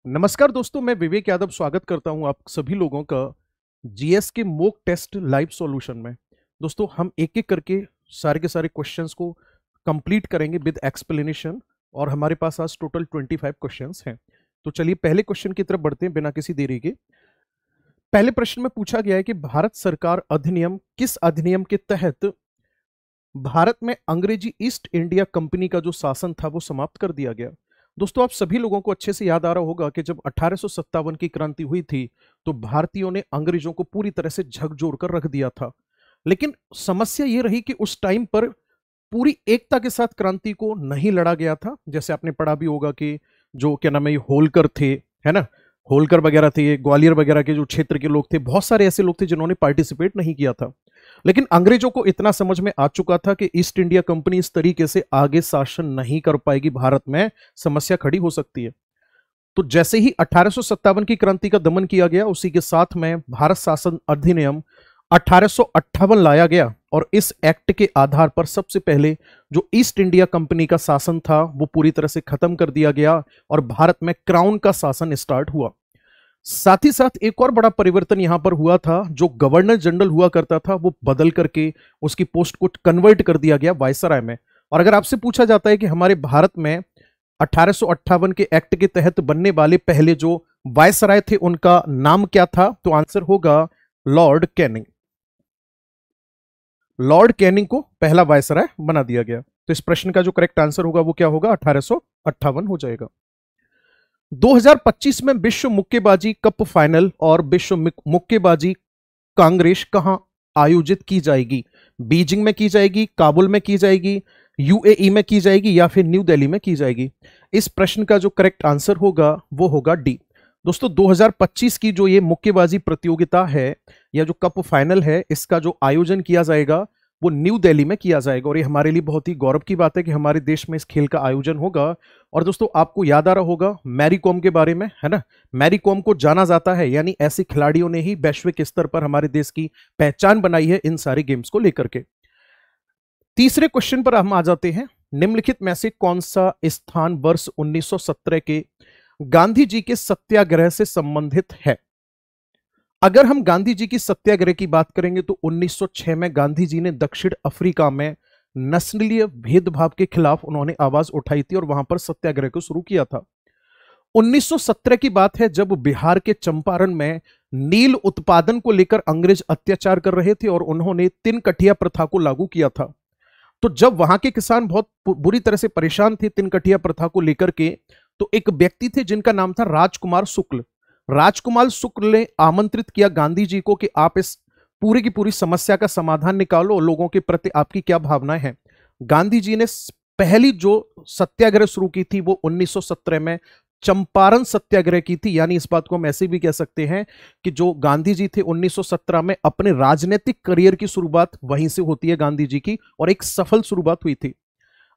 नमस्कार दोस्तों, मैं विवेक यादव स्वागत करता हूं आप सभी लोगों का जीएस के मॉक टेस्ट लाइव सॉल्यूशन में। दोस्तों, हम एक एक करके सारे के सारे क्वेश्चंस को कंप्लीट करेंगे विद एक्सप्लेनेशन और हमारे पास आज टोटल 25 क्वेश्चंस हैं। तो चलिए पहले क्वेश्चन की तरफ बढ़ते हैं बिना किसी देरी के। पहले प्रश्न में पूछा गया है कि भारत सरकार अधिनियम किस अधिनियम के तहत भारत में अंग्रेजी ईस्ट इंडिया कंपनी का जो शासन था वो समाप्त कर दिया गया। दोस्तों, आप सभी लोगों को अच्छे से याद आ रहा होगा कि जब 1857 की क्रांति हुई थी तो भारतीयों ने अंग्रेजों को पूरी तरह से झकझोर कर रख दिया था। लेकिन समस्या ये रही कि उस टाइम पर पूरी एकता के साथ क्रांति को नहीं लड़ा गया था। जैसे आपने पढ़ा भी होगा कि जो क्या नाम है, ये होलकर थे, है ना, होलकर वगैरह थे, ये ग्वालियर वगैरह के जो क्षेत्र के लोग थे, बहुत सारे ऐसे लोग थे जिन्होंने पार्टिसिपेट नहीं किया था। लेकिन अंग्रेजों को इतना समझ में आ चुका था कि ईस्ट इंडिया कंपनी इस तरीके से आगे शासन नहीं कर पाएगी, भारत में समस्या खड़ी हो सकती है। तो जैसे ही 1857 की क्रांति का दमन किया गया, उसी के साथ में भारत शासन अधिनियम 1858 लाया गया और इस एक्ट के आधार पर सबसे पहले जो ईस्ट इंडिया कंपनी का शासन था वो पूरी तरह से खत्म कर दिया गया और भारत में क्राउन का शासन स्टार्ट हुआ। साथ ही साथ एक और बड़ा परिवर्तन यहां पर हुआ था। जो गवर्नर जनरल हुआ करता था वो बदल करके उसकी पोस्ट को कन्वर्ट कर दिया गया वायसराय में। और अगर आपसे पूछा जाता है कि हमारे भारत में 1858 के एक्ट के तहत बनने वाले पहले जो वायसराय थे उनका नाम क्या था, तो आंसर होगा लॉर्ड कैनिंग। लॉर्ड कैनिंग को पहला वायसराय बना दिया गया। तो इस प्रश्न का जो करेक्ट आंसर होगा वो क्या होगा, 1858 हो जाएगा। 2025 में विश्व मुक्केबाजी कप फाइनल और विश्व मुक्केबाजी कांग्रेस कहां आयोजित की जाएगी? बीजिंग में की जाएगी, काबुल में की जाएगी, यूएई में की जाएगी या फिर न्यू दिल्ली में की जाएगी? इस प्रश्न का जो करेक्ट आंसर होगा वो होगा डी। दोस्तों, 2025 की जो ये मुक्केबाजी प्रतियोगिता है या जो कप फाइनल है, इसका जो आयोजन किया जाएगा वो न्यू दिल्ली में किया जाएगा। और ये हमारे लिए बहुत ही गौरव की बात है कि हमारे देश में इस खेल का आयोजन होगा। और दोस्तों, आपको याद आ रहा होगा मैरी कॉम के बारे में, है ना। मैरी कॉम को जाना जाता है, यानी ऐसे खिलाड़ियों ने ही वैश्विक स्तर पर हमारे देश की पहचान बनाई है इन सारे गेम्स को लेकर के। तीसरे क्वेश्चन पर हम आ जाते हैं। निम्नलिखित में से कौन सा स्थान वर्ष 1917 के गांधी जी के सत्याग्रह से संबंधित है? अगर हम गांधी जी की सत्याग्रह की बात करेंगे तो 1906 में गांधी जी ने दक्षिण अफ्रीका में नस्लीय भेदभाव के खिलाफ उन्होंने आवाज उठाई थी और वहां पर सत्याग्रह को शुरू किया था। 1917 की बात है जब बिहार के चंपारण में नील उत्पादन को लेकर अंग्रेज अत्याचार कर रहे थे और उन्होंने तीन कठिया प्रथा को लागू किया था। तो जब वहां के किसान बहुत बुरी तरह से परेशान थे तीन कठिया प्रथा को लेकर के, तो एक व्यक्ति थे जिनका नाम था राजकुमार शुक्ल। राजकुमार शुक्ल ने आमंत्रित किया गांधी जी को कि आप इस पूरी की पूरी समस्या का समाधान निकालो और लोगों के प्रति आपकी क्या भावनाएं हैं। गांधी जी ने पहली जो सत्याग्रह शुरू की थी वो 1917 में चंपारण सत्याग्रह की थी। यानी इस बात को हम ऐसे भी कह सकते हैं कि जो गांधी जी थे 1917 में अपने राजनीतिक करियर की शुरुआत वहीं से होती है गांधी जी की, और एक सफल शुरुआत हुई थी।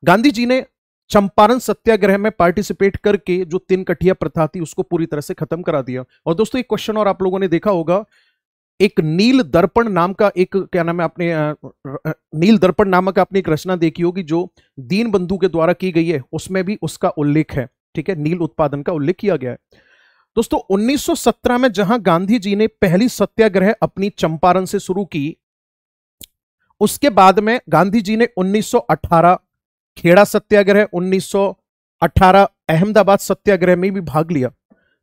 गांधी जी ने चंपारण सत्याग्रह में पार्टिसिपेट करके जो तीन कठिया प्रथा थी उसको पूरी तरह से खत्म करा दिया। और दोस्तों, एक क्वेश्चन और आप लोगों ने देखा होगा, एक नील दर्पण नाम का एक क्या नाम है, आपने नील दर्पण नामक आपने एक रचना देखी होगी जो दीन बंधु के द्वारा की गई है, उसमें भी उसका उल्लेख है। ठीक है, नील उत्पादन का उल्लेख किया गया है। दोस्तों, 1917 में जहां गांधी जी ने पहली सत्याग्रह अपनी चंपारण से शुरू की, उसके बाद में गांधी जी ने 1918 खेड़ा सत्याग्रह, 1918 अहमदाबाद सत्याग्रह में भी भाग लिया।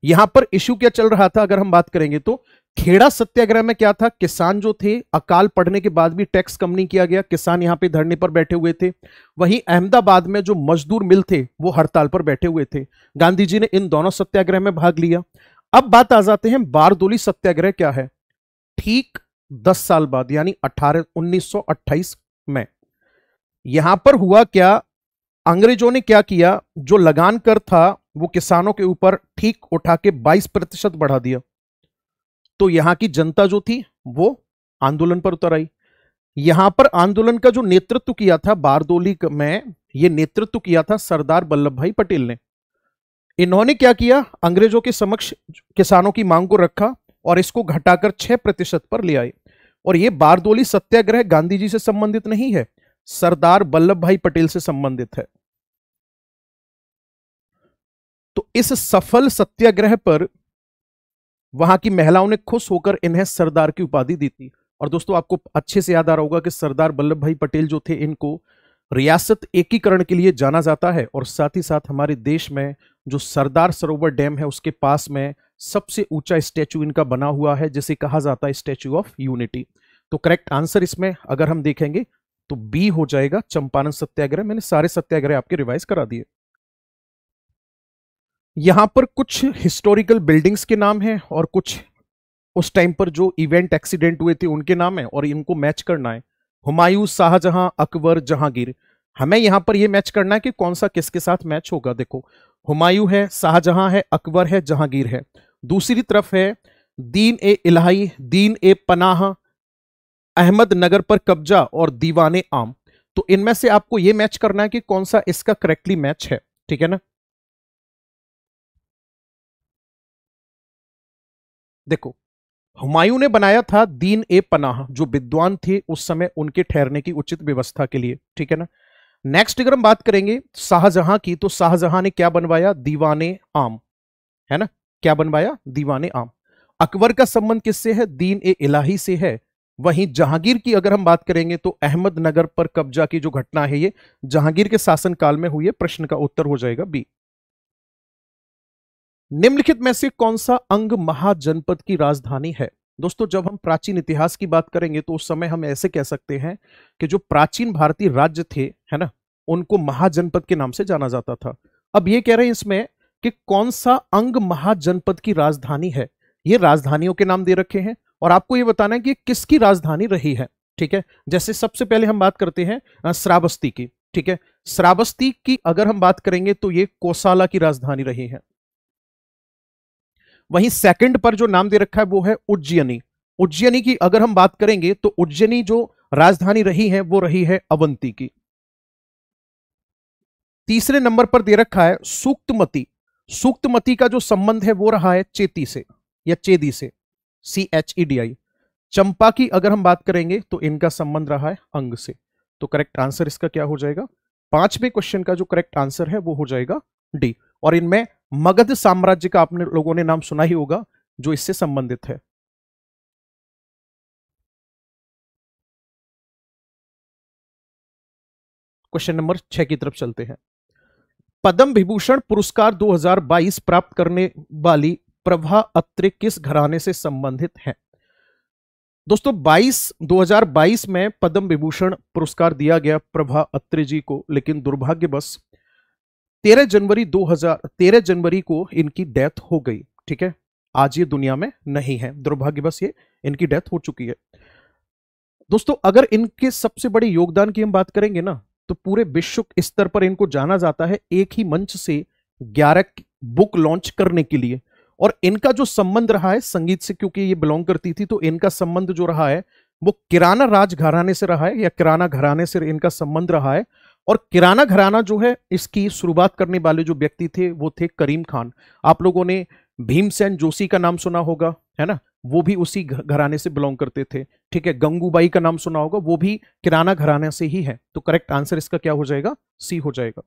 यहां पर इश्यू क्या चल रहा था अगर हम बात करेंगे तो खेड़ा सत्याग्रह में क्या था, किसान जो थे अकाल पड़ने के बाद भी टैक्स कम नहीं किया गया, किसान यहां पे धरने पर बैठे हुए थे। वहीं अहमदाबाद में जो मजदूर मिल थे वो हड़ताल पर बैठे हुए थे। गांधी जी ने इन दोनों सत्याग्रह में भाग लिया। अब बात आ जाते हैं बारदोली सत्याग्रह क्या है। ठीक 10 साल बाद यानी 1928 में यहां पर हुआ क्या, अंग्रेजों ने क्या किया, जो लगान कर था वो किसानों के ऊपर ठीक उठा के 22% बढ़ा दिया। तो यहां की जनता जो थी वो आंदोलन पर उतर आई। यहां पर आंदोलन का जो नेतृत्व किया था बारदोली में, ये नेतृत्व किया था सरदार वल्लभ भाई पटेल ने। इन्होंने क्या किया, अंग्रेजों के समक्ष किसानों की मांग को रखा और इसको घटाकर 6% पर ले आए। और यह बारदोली सत्याग्रह गांधी जी से संबंधित नहीं है, सरदार वल्लभ भाई पटेल से संबंधित है। तो इस सफल सत्याग्रह पर वहां की महिलाओं ने खुश होकर इन्हें सरदार की उपाधि दी थी। और दोस्तों आपको अच्छे से याद आ रहा होगा कि सरदार वल्लभ भाई पटेल जो थे, इनको रियासत एकीकरण के लिए जाना जाता है। और साथ ही साथ हमारे देश में जो सरदार सरोवर डैम है उसके पास में सबसे ऊंचा स्टैचू इनका बना हुआ है, जिसे कहा जाता है स्टैचू ऑफ यूनिटी। तो करेक्ट आंसर इसमें अगर हम देखेंगे तो बी हो जाएगा, चंपारण सत्याग्रह। मैंने सारे सत्याग्रह आपके रिवाइज करा दिए। यहां पर कुछ हिस्टोरिकल बिल्डिंग्स के नाम हैं और कुछ उस टाइम पर जो इवेंट एक्सीडेंट हुए थे उनके नाम है, और इनको मैच करना है। हुमायूं, शाहजहां, अकबर, जहांगीर। हमें यहां पर यह मैच करना है कि कौन सा किसके साथ मैच होगा। देखो, हुमायूं है, शाहजहां है, अकबर है, जहांगीर है। दूसरी तरफ है दीन ए इलाही, दीन ए पनाह, अहमदनगर पर कब्जा और दीवाने आम। तो इनमें से आपको यह मैच करना है कि कौन सा इसका करेक्टली मैच है। ठीक है ना। देखो, हुमायूं ने बनाया था दीन ए पनाह, जो विद्वान थे उस समय उनके ठहरने की उचित व्यवस्था के लिए। ठीक है ना। नेक्स्ट अगर हम बात करेंगे शाहजहां की, तो शाहजहां ने क्या बनवाया? दीवाने आम, है ना। क्या बनवाया? दीवाने आम। अकबर का संबंध किससे है? दीन ए इलाही से है। वहीं जहांगीर की अगर हम बात करेंगे तो अहमदनगर पर कब्जा की जो घटना है ये जहांगीर के शासनकाल में हुई है। प्रश्न का उत्तर हो जाएगा बी। निम्नलिखित में से कौन सा अंग महाजनपद की राजधानी है? दोस्तों, जब हम प्राचीन इतिहास की बात करेंगे तो उस समय हम ऐसे कह सकते हैं कि जो प्राचीन भारतीय राज्य थे, है ना, उनको महाजनपद के नाम से जाना जाता था। अब ये कह रहे हैं इसमें कि कौन सा अंग महाजनपद की राजधानी है। ये राजधानियों के नाम दे रखे हैं और आपको ये बताना है कि किसकी राजधानी रही है। ठीक है। जैसे सबसे पहले हम बात करते हैं श्रावस्ती की। ठीक है। श्रावस्ती की अगर हम बात करेंगे तो ये कोसाला की राजधानी रही है। वहीं सेकंड पर जो नाम दे रखा है वो है उज्जैनी। उज्जैनी की अगर हम बात करेंगे तो उज्जैनी जो राजधानी रही है वो रही है अवंती की। तीसरे नंबर पर दे रखा है सूक्तमती। सूक्तमती का जो संबंध है वो रहा है चेती से या चेदी से, CHEDI। चंपा की अगर हम बात करेंगे तो इनका संबंध रहा है अंग से। तो करेक्ट आंसर इसका क्या हो जाएगा? पांचवें क्वेश्चन का जो करेक्ट आंसर है वो हो जाएगा डी। और इनमें मगध साम्राज्य का आपने लोगों ने नाम सुना ही होगा जो इससे संबंधित है। क्वेश्चन नंबर 6 की तरफ चलते हैं। पद्म विभूषण पुरस्कार 2022 प्राप्त करने वाली प्रभा अत्रे किस घराने से संबंधित है? दोस्तों 2022 में पद्म विभूषण पुरस्कार दिया गया प्रभा अत्रे जी को, लेकिन दुर्भाग्यवश 13 जनवरी को इनकी डेथ हो गई। ठीक है। आज ये दुनिया में नहीं है, दुर्भाग्यवश ये इनकी डेथ हो चुकी है। दोस्तों अगर इनके सबसे बड़े योगदान की हम बात करेंगे ना, तो पूरे विश्व स्तर पर इनको जाना जाता है एक ही मंच से 11 बुक लॉन्च करने के लिए। और इनका जो संबंध रहा है संगीत से, क्योंकि ये बिलोंग करती थी, तो इनका संबंध जो रहा है वो किराना राज घराने से रहा है, या किराना घराने से इनका संबंध रहा है। और किराना घराना जो है इसकी शुरुआत करने वाले जो व्यक्ति थे वो थे करीम खान। आप लोगों ने भीमसेन जोशी का नाम सुना होगा, है ना, वो भी उसी घराने से बिलोंग करते थे। ठीक है। गंगूबाई का नाम सुना होगा, वो भी किराना घराने से ही है। तो करेक्ट आंसर इसका क्या हो जाएगा? सी हो जाएगा।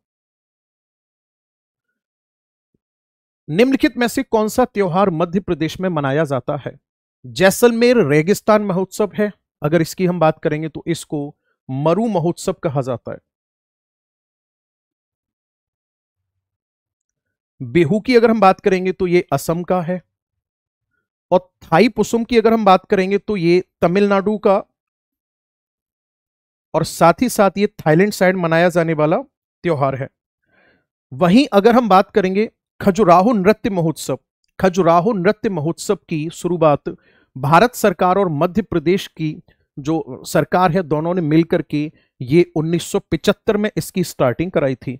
निम्नलिखित में से कौन सा त्योहार मध्य प्रदेश में मनाया जाता है? जैसलमेर रेगिस्तान महोत्सव है अगर इसकी हम बात करेंगे तो इसको मरु महोत्सव कहा जाता है। बिहू की अगर हम बात करेंगे तो ये असम का है। और थाई पुसुम की अगर हम बात करेंगे तो ये तमिलनाडु का, और साथ ही साथ ये थाईलैंड साइड मनाया जाने वाला त्योहार है। वहीं अगर हम बात करेंगे खजुराहो नृत्य महोत्सव, खजुराहो नृत्य महोत्सव की शुरुआत भारत सरकार और मध्य प्रदेश की जो सरकार है दोनों ने मिलकर के ये 1975 में इसकी स्टार्टिंग कराई थी।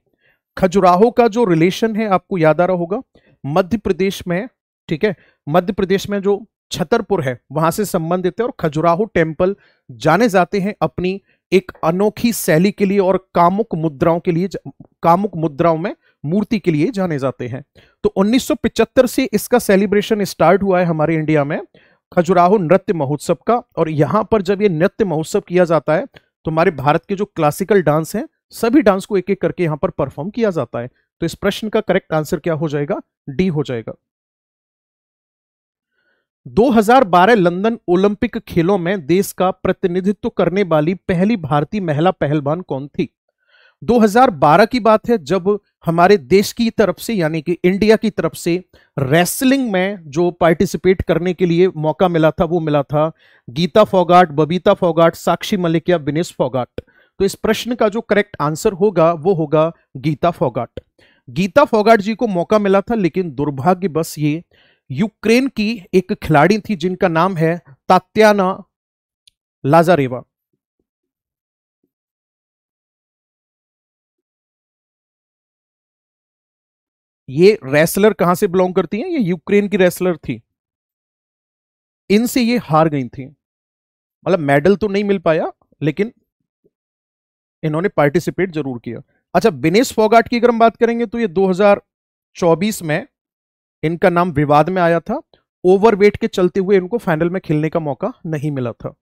खजुराहो का जो रिलेशन है आपको याद आ रहा होगा, मध्य प्रदेश में, ठीक है, मध्य प्रदेश में जो छतरपुर है वहां से संबंधित है। और खजुराहो टेम्पल जाने जाते हैं अपनी एक अनोखी शैली के लिए और कामुक मुद्राओं के लिए, कामुक मुद्राओं में मूर्ति के लिए जाने जाते हैं। तो 1975 से इसका सेलिब्रेशन स्टार्ट हुआ है हमारे इंडिया में खजुराहो नृत्य महोत्सव का। और यहां पर जब ये नृत्य महोत्सव किया जाता है तो हमारे भारत के जो क्लासिकल डांस हैं सभी डांस को एक एक करके यहां पर परफॉर्म किया जाता है। तो इस प्रश्न का करेक्ट आंसर क्या हो जाएगा? डी हो जाएगा। 2012 लंदन ओलंपिक खेलों में देश का प्रतिनिधित्व करने वाली पहली भारतीय महिला पहलवान कौन थी? 2012 की बात है, जब हमारे देश की तरफ से यानी कि इंडिया की तरफ से रेसलिंग में जो पार्टिसिपेट करने के लिए मौका मिला था वो मिला था गीता फोगाट, बबीता फोगाट, साक्षी मलिक या विनेश फोगाट। तो इस प्रश्न का जो करेक्ट आंसर होगा वो होगा गीता फोगाट। गीता फोगाट जी को मौका मिला था, लेकिन दुर्भाग्यवश ये यूक्रेन की एक खिलाड़ी थी जिनका नाम है तात्याना लाजारेवा। ये रेसलर कहां से बिलोंग करती हैं? ये यूक्रेन की रेसलर थी। इनसे ये हार गई थी, मतलब मेडल तो नहीं मिल पाया, लेकिन इन्होंने पार्टिसिपेट जरूर किया। अच्छा, विनेश फोगाट की अगर हम बात करेंगे तो ये 2024 में इनका नाम विवाद में आया था। ओवरवेट के चलते हुए इनको फाइनल में खेलने का मौका नहीं मिला था।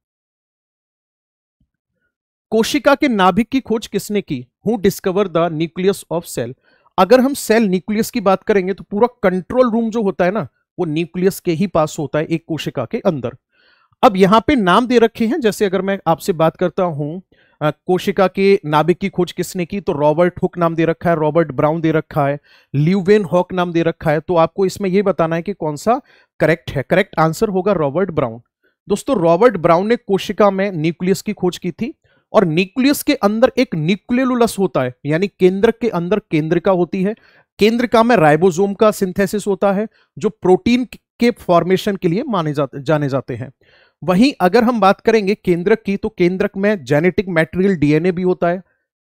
कोशिका के नाभिक की खोज किसने की? Who discover the nucleus of cell? अगर हम सेल न्यूक्लियस की बात करेंगे तो पूरा कंट्रोल रूम जो होता है ना, वो न्यूक्लियस के ही पास होता है, एक कोशिका के अंदर। अब यहां पे नाम दे रखे हैं, जैसे अगर मैं आपसे बात करता हूं कोशिका के नाभिक की खोज किसने की, तो रॉबर्ट हुक नाम दे रखा है, रॉबर्ट ब्राउन दे रखा है, ल्यूवेन हॉक नाम दे रखा है। तो आपको इसमें यह बताना है कि कौन सा करेक्ट है। करेक्ट आंसर होगा रॉबर्ट ब्राउन। दोस्तों, रॉबर्ट ब्राउन ने कोशिका में न्यूक्लियस की खोज की थी। और न्यूक्लियस के अंदर एक न्यूक्लियोलस होता है, यानी केंद्रक के अंदर केंद्रिका होती है। केंद्रिका में राइबोसोम का सिंथेसिस होता है, जो प्रोटीन के फॉर्मेशन के लिए जाने जाते हैं। वहीं अगर हम बात करेंगे केंद्रक की, तो केंद्रक में जेनेटिक मटेरियल डीएनए भी होता है।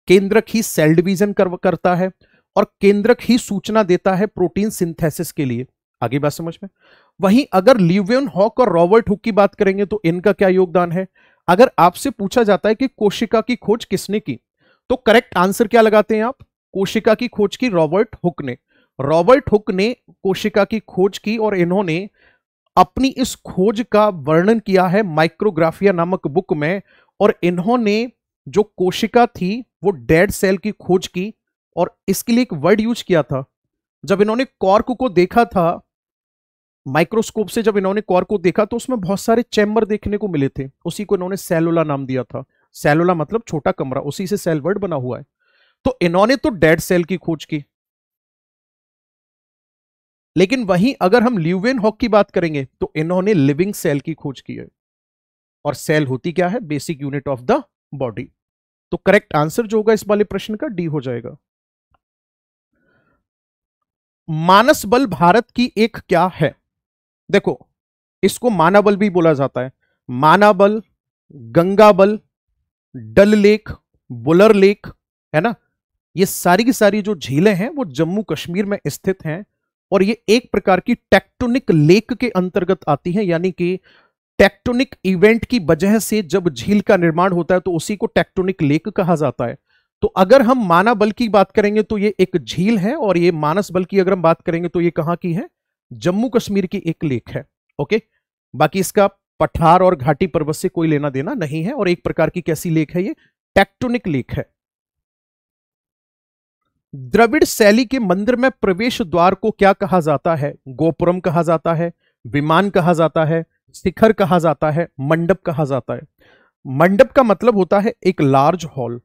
केंद्रक ही सेल डिवीजन करता है, और केंद्रक ही सूचना देता है प्रोटीन सिंथेसिस के लिए। आगे बात समझ में? वहीं अगर ल्यूवेन हॉक और रॉबर्ट हुक की बात करेंगे तो इनका क्या योगदान है? अगर आपसे पूछा जाता है कि कोशिका की खोज किसने की, तो करेक्ट आंसर क्या लगाते हैं आप? कोशिका की खोज की रॉबर्ट हुक ने। रॉबर्ट हुक ने कोशिका की खोज की, और इन्होंने अपनी इस खोज का वर्णन किया है माइक्रोग्राफिया नामक बुक में। और इन्होंने जो कोशिका थी वो डेड सेल की खोज की, और इसके लिए एक वर्ड यूज किया था। जब इन्होंने कॉर्क को देखा था माइक्रोस्कोप से, जब इन्होंने कॉर्क को देखा तो उसमें बहुत सारे चैम्बर देखने को मिले थे, उसी को इन्होंने सेलुला नाम दिया था। सेलुला मतलब छोटा कमरा, उसी से सेल वर्ड बना हुआ है। तो इन्होंने तो डेड सेल की खोज की। लेकिन वहीं अगर हम ल्यूवेन हॉक की बात करेंगे तो इन्होंने लिविंग सेल की खोज की है। और सेल होती क्या है? Basic unit of the body. तो करेक्ट आंसर जो होगा इस वाले प्रश्न का डी हो जाएगा। मानस बल भारत की एक क्या है? देखो, इसको मानाबल भी बोला जाता है। मानाबल, गंगा बल, डल लेक, बुलर लेक, है ना? ये सारी की सारी जो झीलें हैं वो जम्मू कश्मीर में स्थित हैं। और ये एक प्रकार की टेक्टोनिक लेक के अंतर्गत आती हैं, यानी कि टेक्टोनिक इवेंट की वजह से जब झील का निर्माण होता है तो उसी को टेक्टोनिक लेक कहा जाता है। तो अगर हम मानाबल की बात करेंगे तो ये एक झील है, और ये मानस बल की अगर हम बात करेंगे तो ये कहां की है? जम्मू कश्मीर की एक लेक है। ओके, बाकी इसका पठार और घाटी पर्वत से कोई लेना देना नहीं है, और एक प्रकार की कैसी लेक है? ये टेक्टोनिक लेक है। द्रविड़ शैली के मंदिर में प्रवेश द्वार को क्या कहा जाता है? गोपुरम कहा जाता है, विमान कहा जाता है, शिखर कहा जाता है, मंडप कहा जाता है। मंडप का मतलब होता है एक लार्ज हॉल।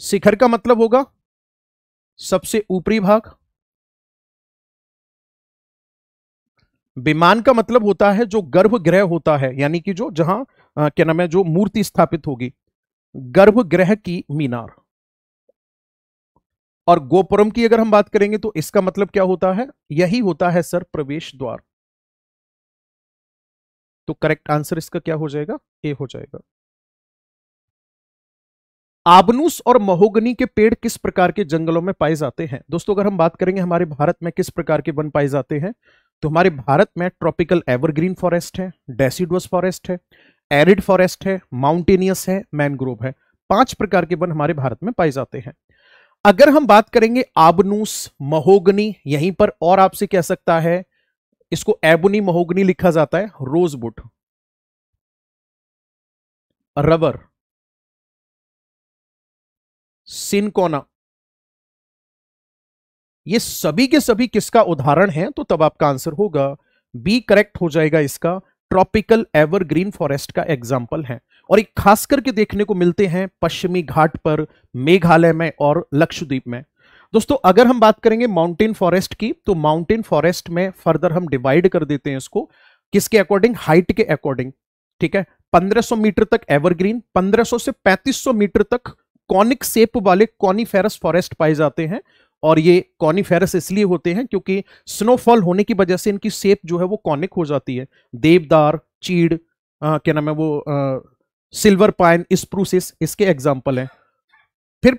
शिखर का मतलब होगा सबसे ऊपरी भाग। विमान का मतलब होता है जो गर्भगृह होता है, यानी कि जो जहां क्या नाम है, जो मूर्ति स्थापित होगी, गर्भगृह की मीनार। और गोपुरम की अगर हम बात करेंगे तो इसका मतलब क्या होता है? यही होता है सर प्रवेश द्वार। तो करेक्ट आंसर इसका क्या हो जाएगा? ए हो जाएगा। आबनूस और महोगनी के पेड़ किस प्रकार के जंगलों में पाए जाते हैं? दोस्तों, अगर हम बात करेंगे हमारे भारत में किस प्रकार के वन पाए जाते हैं, तो हमारे भारत में ट्रॉपिकल एवरग्रीन फॉरेस्ट है, डेसिडुअस फॉरेस्ट है, एरिड फॉरेस्ट है, माउंटेनियस है, मैनग्रोव है। 5 प्रकार के वन हमारे भारत में पाए जाते हैं। अगर हम बात करेंगे आबनूस, महोगनी, यहीं पर और आपसे कह सकता है इसको एबोनी महोगनी लिखा जाता है, रोजवुड, रबर, सिनकोना। ये सभी के सभी किसका उदाहरण है? तो तब आपका आंसर होगा बी करेक्ट हो जाएगा इसका, ट्रॉपिकल एवरग्रीन फॉरेस्ट का एग्जाम्पल है। और एक खास करके देखने को मिलते हैं पश्चिमी घाट पर, मेघालय में और लक्षद्वीप में। दोस्तों अगर हम बात करेंगे माउंटेन फॉरेस्ट की, तो माउंटेन फॉरेस्ट में फर्दर हम डिवाइड कर देते हैं इसको किसके अकॉर्डिंग? हाइट के अकॉर्डिंग। ठीक है, 1500 मीटर तक एवरग्रीन, 1500 से 3500 मीटर तक कॉनिक शेप वाले कॉनिफेरस फॉरेस्ट पाए जाते हैं। और ये कॉनिफेरस इसलिए होते हैं क्योंकि स्नोफॉल होने की वजह से इनकी शेप जो है वो कॉनिक हो जाती है। देवदार, चीड़, क्या नाम है वो, सिल्वर पाइन, स्प्रूसिस इसके एग्जाम्पल हैं। फिर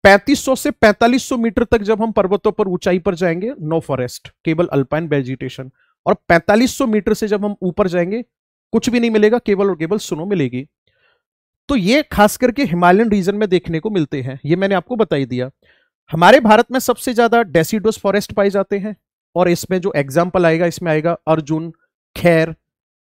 3500 से 4500 मीटर तक जब हम पर्वतों पर ऊंचाई पर जाएंगे, नो फॉरेस्ट, केवल अल्पाइन वेजिटेशन। और 4500 मीटर से जब हम ऊपर जाएंगे कुछ भी नहीं मिलेगा, केवल और केवल स्नो मिलेगी। तो ये खास करके हिमालयन रीजन में देखने को मिलते हैं, ये मैंने आपको बता ही दिया। हमारे भारत में सबसे ज्यादा डेसिडुअस फॉरेस्ट पाए जाते हैं, और इसमें जो एग्जाम्पल आएगा इसमें आएगा अर्जुन, खैर,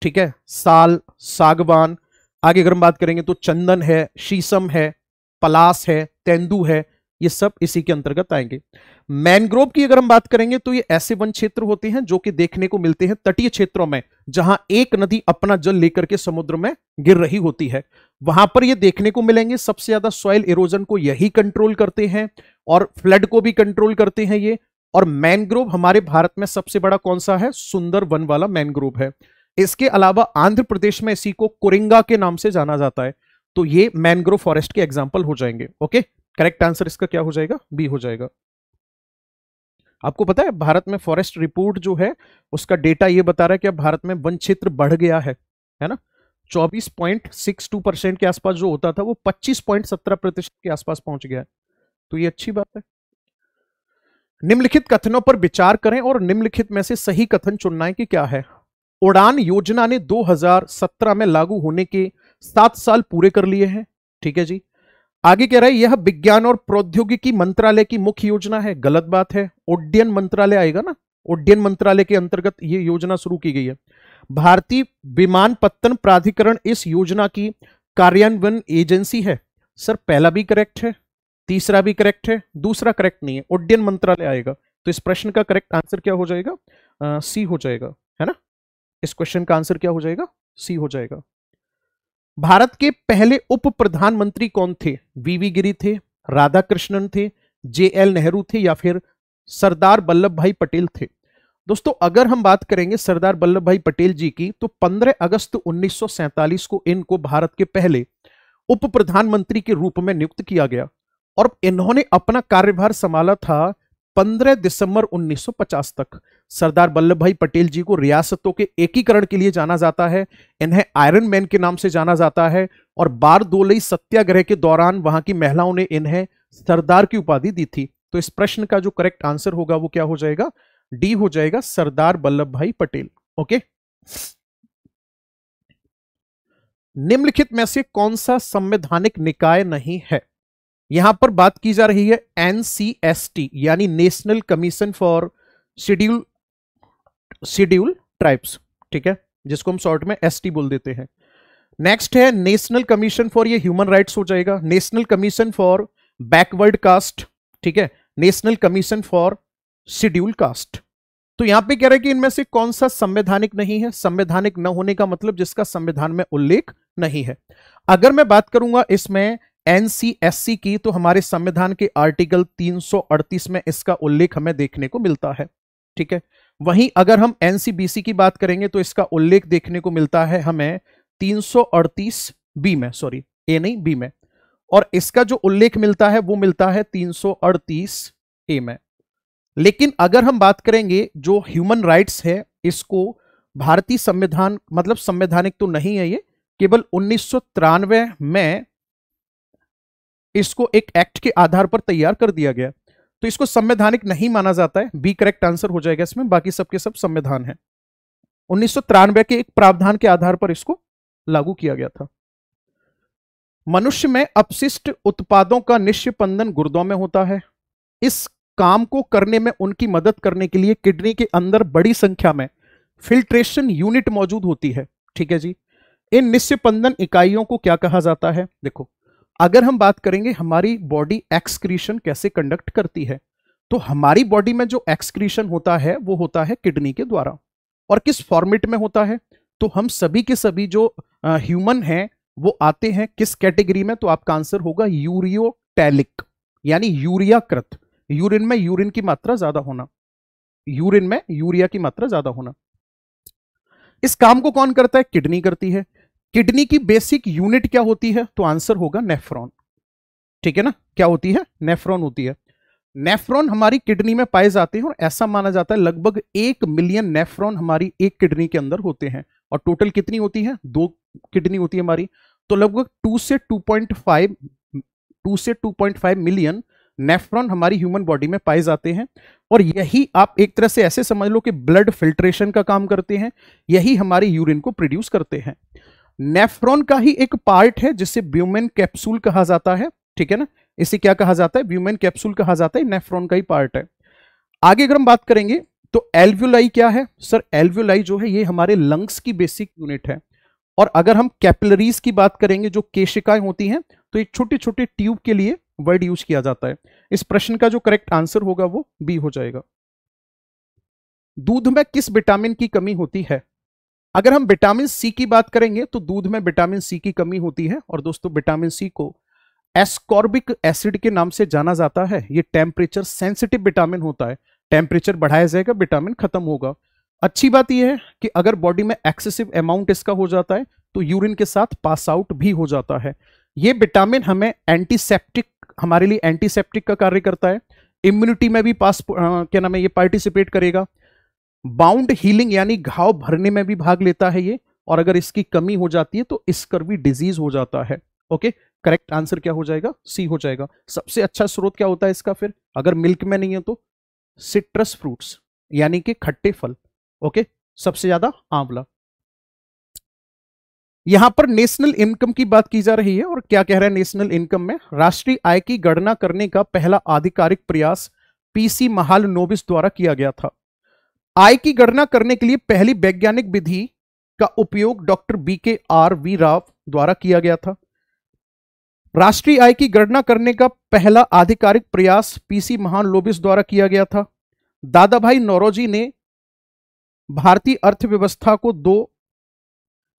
ठीक है, साल, सागवान। आगे अगर हम बात करेंगे तो चंदन है, शीशम है, पलास है, तेंदू है, ये सब इसी के अंतर्गत आएंगे। मैंग्रोव की अगर हम बात करेंगे तो ये ऐसे वन क्षेत्र होते हैं जो कि देखने को मिलते हैं तटीय क्षेत्रों में, जहां एक नदी अपना जल लेकर के समुद्र में गिर रही होती है, वहां पर ये देखने को मिलेंगे। सबसे ज्यादा सॉइल इरोजन को यही कंट्रोल करते हैं और फ्लड को भी कंट्रोल करते हैं ये। और मैंग्रोव हमारे भारत में सबसे बड़ा कौन सा है? सुंदर वन वाला मैंग्रोव है। इसके अलावा आंध्र प्रदेश में इसी को कुरिंगा के नाम से जाना जाता है। तो ये मैंग्रोव फॉरेस्ट के एग्जाम्पल हो जाएंगे। ओके, करेक्ट आंसर इसका क्या हो जाएगा? बी हो जाएगा। आपको पता है भारत में फॉरेस्ट रिपोर्ट जो है उसका डेटा ये बता रहा है कि अब भारत में वन क्षेत्र बढ़ गया है ना। 24.62% के आसपास जो होता था वो 25.17% के आसपास पहुंच गया है। तो ये अच्छी बात है। निम्नलिखित कथनों पर विचार करें और निम्नलिखित में से सही कथन चुनना है कि क्या है। उड़ान योजना ने 2017 में लागू होने के 7 साल पूरे कर लिए हैं। ठीक है जी। आगे कह रहा है यह विज्ञान और प्रौद्योगिकी मंत्रालय की मुख्य योजना है। गलत बात है, उड्डयन मंत्रालय आएगा ना, उड्डयन मंत्रालय के अंतर्गत यह योजना शुरू की गई है। भारतीय विमानपत्तन प्राधिकरण इस योजना की कार्यान्वयन एजेंसी है। सर पहला भी करेक्ट है, तीसरा भी करेक्ट है, दूसरा करेक्ट नहीं है, उड्डयन मंत्रालय आएगा। तो इस प्रश्न का करेक्ट आंसर क्या हो जाएगा? सी हो जाएगा, है ना। इस क्वेश्चन का आंसर क्या हो जाएगा? सी हो जाएगा। भारत के पहले उप प्रधानमंत्री कौन थे? वीवी गिरी थे, राधा कृष्णन थे, जेएल नेहरू थे, या फिर सरदार वल्लभ भाई पटेल थे? दोस्तों अगर हम बात करेंगे सरदार वल्लभ भाई पटेल जी की, तो 15 अगस्त 1947 को इनको भारत के पहले उप प्रधानमंत्री के रूप में नियुक्त किया गया और इन्होंने अपना कार्यभार संभाला था 15 दिसंबर 1950 तक। सरदार वल्लभ भाई पटेल जी को रियासतों के एकीकरण के लिए जाना जाता है, इन्हें आयरन मैन के नाम से जाना जाता है, और बारदोलई सत्याग्रह के दौरान वहां की महिलाओं ने इन्हें सरदार की उपाधि दी थी। तो इस प्रश्न का जो करेक्ट आंसर होगा वो क्या हो जाएगा? डी हो जाएगा, सरदार वल्लभ भाई पटेल। ओके, निम्नलिखित में से कौन सा संवैधानिक निकाय नहीं है? यहां पर बात की जा रही है एनसीएसटी यानी national commission for schedule tribes, ठीक है, जिसको हम शॉर्ट में एसटी बोल देते हैं। नेक्स्ट है नेशनल कमीशन फॉर, ये ह्यूमन राइट्स हो जाएगा, national commission for backward caste, ठीक है, national commission for schedule caste. तो यहां पे कह रहे हैं कि इनमें से कौन सा संवैधानिक नहीं है? संवैधानिक न होने का मतलब जिसका संविधान में उल्लेख नहीं है। अगर मैं बात करूंगा इसमें एनसीएससी की, तो हमारे संविधान के आर्टिकल 338 में इसका उल्लेख हमें देखने को मिलता है। ठीक है, वहीं अगर हम एनसीबीसी की बात करेंगे तो इसका उल्लेख देखने को मिलता है हमें 338 बी में, सॉरी ए नहीं बी में, और इसका जो उल्लेख मिलता है वो मिलता है 338 ए में। लेकिन अगर हम बात करेंगे जो ह्यूमन राइट्स है, इसको भारतीय संविधान मतलब संवैधानिक तो नहीं है, ये केवल 1993 में इसको एक एक्ट के आधार पर तैयार कर दिया गया, तो इसको संवैधानिक नहीं माना जाता है। बी करेक्ट आंसर हो जाएगा इसमें, बाकी सबके सब संविधान है। 1993 के एक प्रावधान के आधार पर इसको लागू किया गया था। मनुष्य में अपशिष्ट उत्पादों का निष्पंदन गुर्दों में होता है। इस काम को करने में उनकी मदद करने के लिए किडनी के अंदर बड़ी संख्या में फिल्ट्रेशन यूनिट मौजूद होती है। ठीक है जी, इन निस्पंदन इकाइयों को क्या कहा जाता है? देखो, अगर हम बात करेंगे हमारी बॉडी एक्सक्रीशन कैसे कंडक्ट करती है, तो हमारी बॉडी में जो एक्सक्रीशन होता है वो होता है किडनी के द्वारा। और किस फॉर्मेट में होता है, तो हम सभी के सभी जो ह्यूमन हैं वो आते हैं किस कैटेगरी में, तो आपका आंसर होगा यूरियोटैलिक, यानी यूरियाकृत। यूरिन में यूरिन की मात्रा ज्यादा होना, यूरिन में यूरिया की मात्रा ज्यादा होना। इस काम को कौन करता है, किडनी करती है। किडनी की बेसिक यूनिट क्या होती है, तो आंसर होगा नेफ्रॉन। ठीक है ना, क्या होती है, नेफ्रॉन होती है। नेफ्रॉन हमारी किडनी में पाए जाते हैं और ऐसा माना जाता है लगभग 1 मिलियन नेफ्रॉन हमारी एक किडनी के अंदर होते हैं। और टोटल कितनी होती है, 2 किडनी होती है हमारी, तो लगभग 2 से 2.5 मिलियन नेफ्रॉन हमारी ह्यूमन बॉडी में पाए जाते हैं। और यही आप एक तरह से ऐसे समझ लो कि ब्लड फिल्ट्रेशन का काम करते हैं, यही हमारी यूरिन को प्रोड्यूस करते हैं। नेफ्रॉन का ही एक पार्ट है जिसे ब्यूमेन कैप्सूल कहा जाता है। ठीक है ना, इसे क्या कहा जाता है, ब्यूमेन कैप्सूल कहा जाता है, नेफ्रॉन का ही पार्ट है। आगे अगर हम बात करेंगे तो एल्वुलाई क्या है, सर एल्वुलाई जो है ये हमारे लंग्स की बेसिक यूनिट है। और अगर हम कैपिलरीज की बात करेंगे, जो केशिकाएं होती हैं, तो एक छोटे छोटे ट्यूब के लिए वर्ड यूज किया जाता है। इस प्रश्न का जो करेक्ट आंसर होगा वो बी हो जाएगा। दूध में किस विटामिन की कमी होती है, अगर हम विटामिन सी की बात करेंगे तो दूध में विटामिन सी की कमी होती है। और दोस्तों विटामिन सी को एस्कॉर्बिक एसिड के नाम से जाना जाता है। ये टेम्परेचर सेंसिटिव विटामिन होता है, टेम्परेचर बढ़ाया जाएगा विटामिन खत्म होगा। अच्छी बात यह है कि अगर बॉडी में एक्सेसिव अमाउंट इसका हो जाता है तो यूरिन के साथ पास आउट भी हो जाता है। ये विटामिन हमें एंटीसेप्टिक, हमारे लिए एंटीसेप्टिक का कार्य करता है। इम्यूनिटी में भी क्या नाम है, ये पार्टिसिपेट करेगा। बाउंड हीलिंग यानी घाव भरने में भी भाग लेता है ये। और अगर इसकी कमी हो जाती है तो स्कर्वी डिजीज हो जाता है। ओके, करेक्ट आंसर क्या हो जाएगा, सी हो जाएगा। सबसे अच्छा स्रोत क्या होता है इसका, फिर अगर मिल्क में नहीं है तो सिट्रस फ्रूट्स यानी कि खट्टे फल। ओके, सबसे ज्यादा आंवला। यहां पर नेशनल इनकम की बात की जा रही है और क्या कह रहा है नेशनल इनकम में, राष्ट्रीय आय की गणना करने का पहला आधिकारिक प्रयास पीसी महालनोबिस द्वारा किया गया था। आय की गणना करने के लिए पहली वैज्ञानिक विधि का उपयोग डॉक्टर BKR राव द्वारा किया गया था। राष्ट्रीय आय की गणना करने का पहला आधिकारिक प्रयास पीसी महालनोबिस द्वारा किया गया था। दादा भाई नौरोजी ने भारतीय अर्थव्यवस्था को 2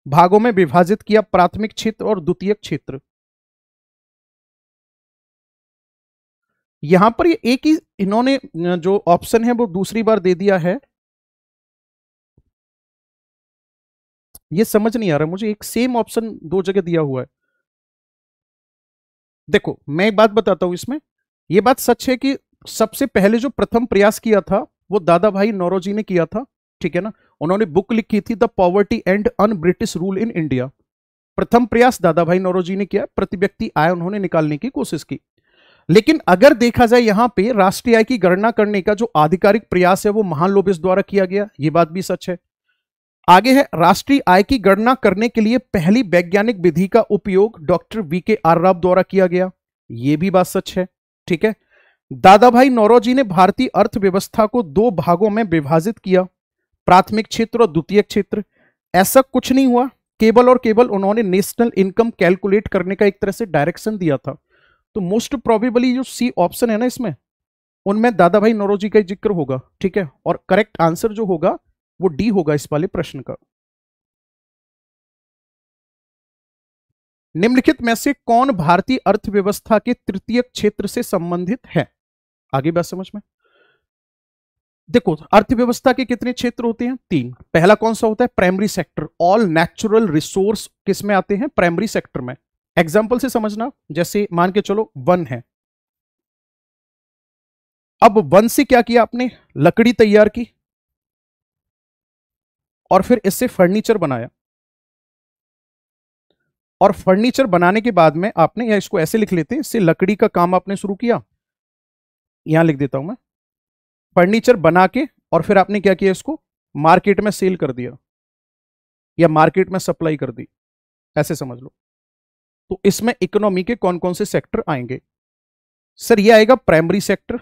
भागों में विभाजित किया, प्राथमिक क्षेत्र और द्वितीयक क्षेत्र। यहां पर ये एक ही इन्होंने जो ऑप्शन है वो दूसरी बार दे दिया है, ये समझ नहीं आ रहा मुझे, एक सेम ऑप्शन 2 जगह दिया हुआ है। देखो मैं एक बात बताता हूं इसमें, यह बात सच है कि सबसे पहले जो प्रथम प्रयास किया था वो दादा भाई नौरोजी ने किया था। ठीक है ना, उन्होंने बुक लिखी थी the poverty and un British rule in India. प्रथम प्रयास दादा भाई नौरोजी ने किया, प्रति व्यक्ति आय उन्होंने निकालने की कोशिश की। लेकिन अगर देखा जाए यहां पे राष्ट्रीय आय की गणना करने का जो आधिकारिक प्रयास है वो महालनोबिस द्वारा किया गया, ये बात भी सच है। आगे है, राष्ट्रीय आय की गणना करने के लिए पहली वैज्ञानिक विधि का उपयोग डॉक्टर BKR राव द्वारा किया गया, यह भी बात सच है। ठीक है, दादा भाई नौरोजी ने भारतीय अर्थव्यवस्था को 2 भागों में विभाजित किया, प्राथमिक क्षेत्र और द्वितीयक क्षेत्र। ऐसा कुछ नहीं हुआ, केवल और केवल उन्होंने नेशनल इनकम कैलकुलेट करने का एक तरह से डायरेक्शन दिया था। तो मोस्ट प्रोबेबली जो सी ऑप्शन है ना इसमें, उनमें दादा भाई नौरोजी का जिक्र होगा। ठीक है, और करेक्ट आंसर जो होगा वो डी होगा इस वाले प्रश्न का। निम्नलिखित में से कौन भारतीय अर्थव्यवस्था के तृतीय क्षेत्र से संबंधित है, आगे बात समझ में। देखो अर्थव्यवस्था के कितने क्षेत्र होते हैं, 3। पहला कौन सा होता है, primary sector. All natural resource किस में आते हैं, प्राइमरी सेक्टर में। एग्जाम्पल से समझना, जैसे मान के चलो वन है, अब वन से क्या किया आपने, लकड़ी तैयार की और फिर इससे फर्नीचर बनाया। और फर्नीचर बनाने के बाद में आपने, या इसको ऐसे लिख लेते हैं, इससे लकड़ी का काम आपने शुरू किया, यहां लिख देता हूं मैं, फर्नीचर बना के और फिर आपने क्या किया, इसको मार्केट में सेल कर दिया या मार्केट में सप्लाई कर दी, ऐसे समझ लो। तो इसमें इकोनॉमी के कौन कौन से सेक्टर आएंगे, सर ये आएगा प्राइमरी सेक्टर।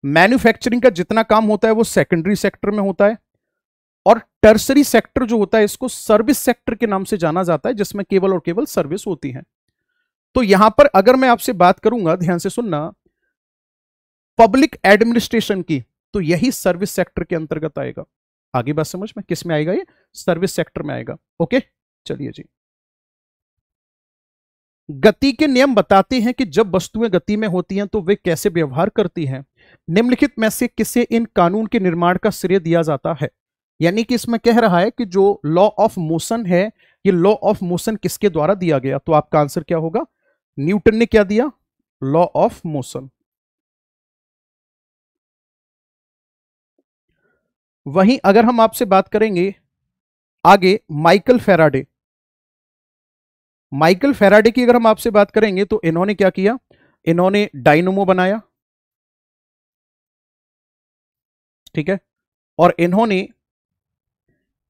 मैन्युफैक्चरिंग का जितना काम होता है वो सेकेंडरी सेक्टर में होता है। और टर्सरी सेक्टर जो होता है इसको सर्विस सेक्टर के नाम से जाना जाता है, जिसमें केवल और केवल सर्विस होती है। तो यहां पर अगर मैं आपसे बात करूंगा, ध्यान से सुनना, पब्लिक एडमिनिस्ट्रेशन की, तो यही सर्विस सेक्टर के अंतर्गत आएगा। आगे बात समझ में, किस में आएगा ये? सर्विस सेक्टर में आएगा। ओके, चलिए जी। गति के नियम बताते हैं कि जब वस्तुएं गति में होती हैं तो वे कैसे व्यवहार करती हैं। निम्नलिखित में से किसे इन कानून के निर्माण का श्रेय दिया जाता है? यानी कि इसमें कह रहा है कि जो लॉ ऑफ मोशन है, ये लॉ ऑफ मोशन किसके द्वारा दिया गया? तो आपका आंसर क्या होगा? न्यूटन ने क्या दिया? Law of motion. वहीं अगर हम आपसे बात करेंगे आगे, माइकल फेराडे। माइकल फेराडे की अगर हम आपसे बात करेंगे तो इन्होंने क्या किया? इन्होंने डायनमो बनाया, ठीक है, और इन्होंने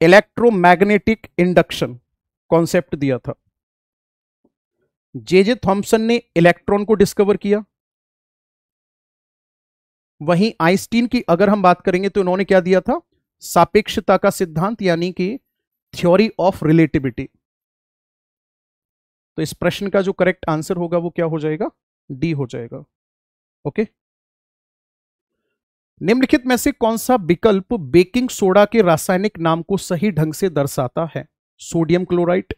इलेक्ट्रोमैग्नेटिक इंडक्शन कॉन्सेप्ट दिया था। जे थॉमसन ने इलेक्ट्रॉन को डिस्कवर किया। वहीं आइंस्टीन की अगर हम बात करेंगे तो इन्होंने क्या दिया था? सापेक्षता का सिद्धांत, यानी कि थ्योरी ऑफ रिलेटिविटी। तो इस प्रश्न का जो करेक्ट आंसर होगा वो क्या हो जाएगा? डी हो जाएगा। ओके, निम्नलिखित में से कौन सा विकल्प बेकिंग सोडा के रासायनिक नाम को सही ढंग से दर्शाता है? सोडियम क्लोराइड,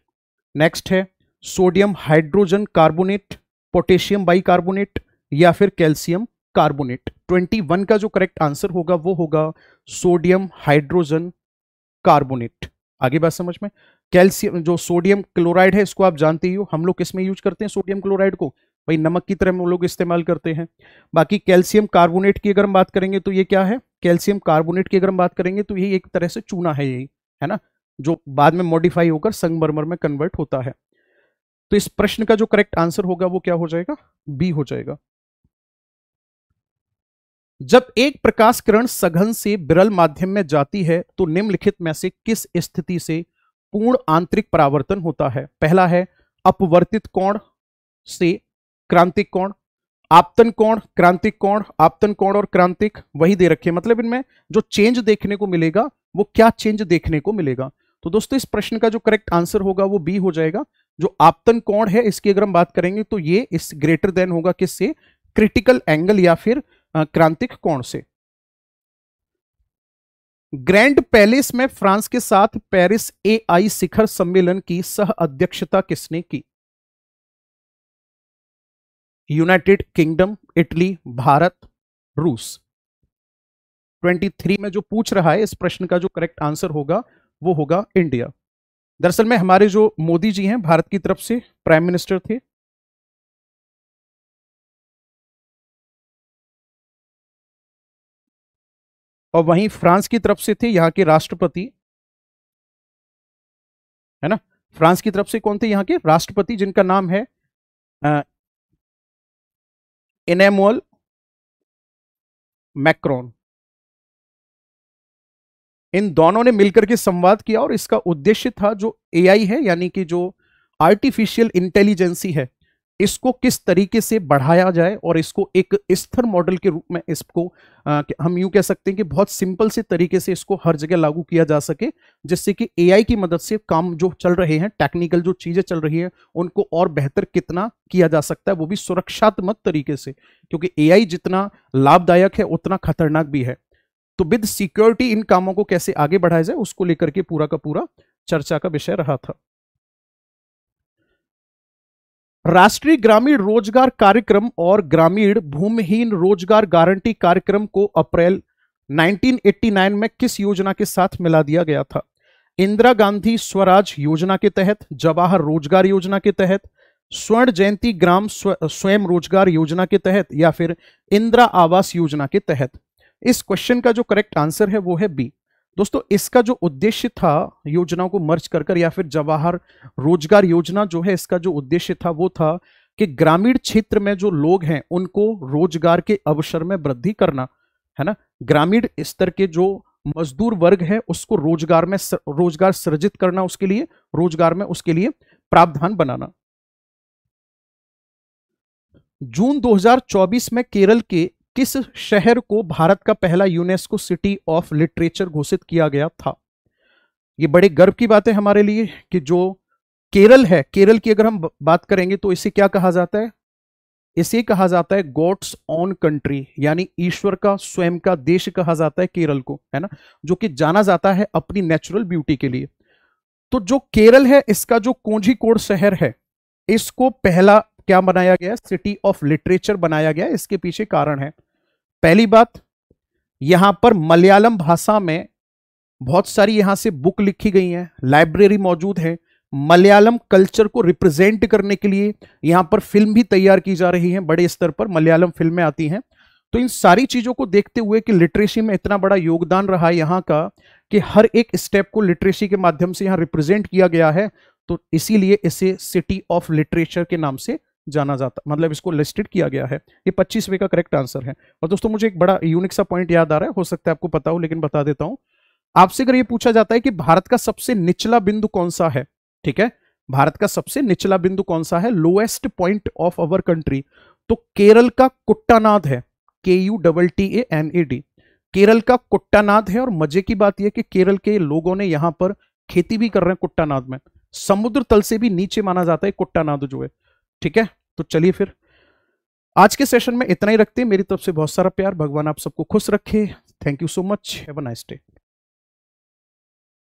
नेक्स्ट है sodium hydrogen carbonate, potassium bicarbonate, या फिर कैल्शियम कार्बोनेट। 21 का जो करेक्ट आंसर होगा वो होगा सोडियम हाइड्रोजन कार्बोनेट। आगे बात समझ में, कैल्शियम जो सोडियम क्लोराइड है इसको आप जानते ही हो, हम लोग किस में यूज करते हैं सोडियम क्लोराइड को? भाई नमक की तरह हम लोग इस्तेमाल करते हैं। बाकी कैल्शियम कार्बोनेट की अगर हम बात करेंगे तो ये क्या है? कैल्शियम कार्बोनेट की अगर हम बात करेंगे तो ये एक तरह से चूना है, यही है ना, जो बाद में मॉडिफाई होकर संगमरमर में कन्वर्ट होता है। तो इस प्रश्न का जो करेक्ट आंसर होगा वो क्या हो जाएगा? बी हो जाएगा। जब एक प्रकाश किरण सघन से विरल माध्यम में जाती है तो निम्नलिखित में से किस स्थिति से पूर्ण आंतरिक परावर्तन होता है? पहला है अपवर्तित कोण से क्रांतिक कोण, आपतन कोण, क्रांतिक कोण, आपतन कोण और क्रांतिक, वही दे रखे, मतलब इनमें जो चेंज देखने को मिलेगा वो क्या चेंज देखने को मिलेगा? तो दोस्तों इस प्रश्न का जो करेक्ट आंसर होगा वो बी हो जाएगा। जो आपतन कोण है इसकी अगर हम बात करेंगे तो ये इस ग्रेटर देन होगा किससे? क्रिटिकल एंगल या फिर क्रांतिक कोण से। ग्रैंड पैलेस में फ्रांस के साथ पेरिस एआई शिखर सम्मेलन की सह अध्यक्षता किसने की? यूनाइटेड किंगडम, इटली, भारत, रूस। 23 में जो पूछ रहा है इस प्रश्न का जो करेक्ट आंसर होगा वो होगा इंडिया। दरअसल में हमारे जो मोदी जी हैं भारत की तरफ से प्राइम मिनिस्टर थे, और वहीं फ्रांस की तरफ से थे यहाँ के राष्ट्रपति, है ना। फ्रांस की तरफ से कौन थे यहाँ के राष्ट्रपति? जिनका नाम है इनैमुअल मैक्रोन। इन दोनों ने मिलकर के संवाद किया और इसका उद्देश्य था जो एआई है, यानी कि जो आर्टिफिशियल इंटेलिजेंसी है, इसको किस तरीके से बढ़ाया जाए और इसको एक स्थिर मॉडल के रूप में इसको हम यूं कह सकते हैं कि बहुत सिंपल से तरीके से इसको हर जगह लागू किया जा सके, जिससे कि एआई की मदद से काम जो चल रहे हैं, टेक्निकल जो चीजें चल रही हैं, उनको और बेहतर कितना किया जा सकता है, वो भी सुरक्षात्मक तरीके से, क्योंकि एआई जितना लाभदायक है उतना खतरनाक भी है। तो विद सिक्योरिटी इन कामों को कैसे आगे बढ़ाया जाए उसको लेकर के पूरा का पूरा चर्चा का विषय रहा था। राष्ट्रीय ग्रामीण रोजगार कार्यक्रम और ग्रामीण भूमिहीन रोजगार गारंटी कार्यक्रम को अप्रैल 1989 में किस योजना के साथ मिला दिया गया था? इंदिरा गांधी स्वराज योजना के तहत, जवाहर रोजगार योजना के तहत, स्वर्ण जयंती ग्राम स्वयं रोजगार योजना के तहत, या फिर इंदिरा आवास योजना के तहत? इस क्वेश्चन का जो करेक्ट आंसर है वो है बी। दोस्तों इसका जो उद्देश्य था योजनाओं को मर्ज कर या फिर जवाहर रोजगार योजना जो है, इसका जो उद्देश्य था वो था कि ग्रामीण क्षेत्र में जो लोग हैं उनको रोजगार के अवसर में वृद्धि करना, है ना। ग्रामीण स्तर के जो मजदूर वर्ग है उसको रोजगार सृजित करना, उसके लिए रोजगार में उसके लिए प्रावधान बनाना। जून 2024 में केरल के किस शहर को भारत का पहला यूनेस्को सिटी ऑफ लिटरेचर घोषित किया गया था? ये बड़े गर्व की बात है हमारे लिए कि जो केरल है, केरल की अगर हम बात करेंगे तो इसे क्या कहा जाता है? इसे कहा जाता है गॉड्स ओन कंट्री, यानी ईश्वर का स्वयं का देश कहा जाता है केरल को, है ना, जो कि जाना जाता है अपनी नेचुरल ब्यूटी के लिए। तो जो केरल है, इसका जो कोझिकोड शहर है, इसको पहला क्या बनाया गया? सिटी ऑफ लिटरेचर बनाया गया। इसके पीछे कारण है, पहली बात, यहां पर मलयालम भाषा में बहुत सारी यहां से बुक लिखी गई हैं, लाइब्रेरी मौजूद है, मलयालम कल्चर को रिप्रेजेंट करने के लिए यहां पर फिल्म भी तैयार की जा रही है, बड़े स्तर पर मलयालम फिल्में आती हैं। तो इन सारी चीजों को देखते हुए कि लिटरेसी में इतना बड़ा योगदान रहा है यहां का, कि हर एक स्टेप को लिटरेसी के माध्यम से यहां रिप्रेजेंट किया गया है, तो इसीलिए इसे सिटी ऑफ लिटरेचर के नाम से जाना जाता, मतलब इसको लिस्टेड किया गया है। ये 25वें का करेक्ट आंसर है। और दोस्तों मुझे एक बड़ा यूनिक सा पॉइंट याद आ रहा है, हो सकता है आपको पता हो, लेकिन बता देता हूं आपसे। अगर ये पूछा जाता है कि भारत का सबसे निचला बिंदु कौन सा है, ठीक है, भारत का सबसे निचला बिंदु कौन सा है, lowest point of our country, तो केरल का कुट्टानाद है, KUTTANAD, केरल का कुट्टानाद है। और मजे की बात यह कि केरल के लोगों ने यहां पर खेती भी कर रहे हैं कुट्टानाद में, समुद्र तल से भी नीचे माना जाता है कुट्टानाद जो है, ठीक है। तो चलिए फिर आज के सेशन में इतना ही रखते हैं। मेरी तरफ से बहुत सारा प्यार, भगवान आप सबको खुश रखे। Thank you so much, have a nice day.